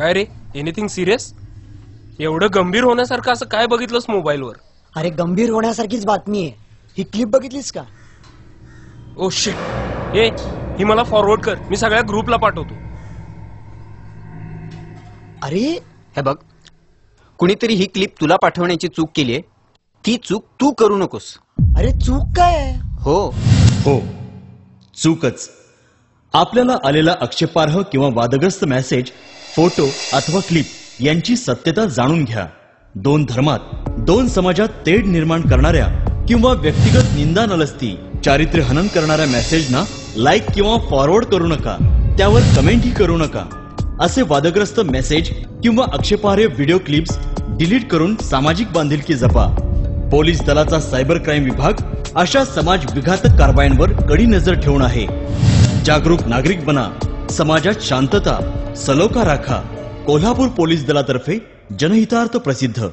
काय रे, anything serious? एवढं गंभीर होण्यासारखं असं काय बघितलंस मोबाईलवर? अरे गंभीर होण्यासारखीच बातमी आहे ही. क्लिप बघितलीस का? ओ शिट, हे ही मला फॉरवर्ड कर, मी सगळ्या ग्रुपला पाठवतो. अरे हे बघ, कुणीतरी ही क्लिप तुला पाठवण्याची चूक केलीये. ती चूक तू करू नकोस. अरे चूक काय? हो हो, चूकच. आपल्याला आलेला आक्षेपार्ह किंवा वादग्रस्त मेसेज, फोटो अथवा क्लिप यांची सत्यता जाणून घ्या. दोन धर्मात, दोन समाजात तेढ निर्माण करणाऱ्या किंवा व्यक्तिगत निंदा नलस्ती चारित्र्य हनन करणाऱ्या मेसेजना लाईक किंवा फॉरवर्ड करू नका. त्यावर कमेंटही करू नका. असे वादग्रस्त मेसेज किंवा आक्षेपार्ह व्हिडिओ क्लिप्स डिलीट करून सामाजिक बांधिलकी जपा. पोलीस दलाचा सायबर क्राईम विभाग अशा समाज विघातक कारवायांवर कडी नजर ठेवून आहे. जागरूक नागरिक बना, समाजात शांतता सलोखा राखा. कोल्हापूर पोलीस दलातर्फे जनहितार्थ प्रसिद्ध.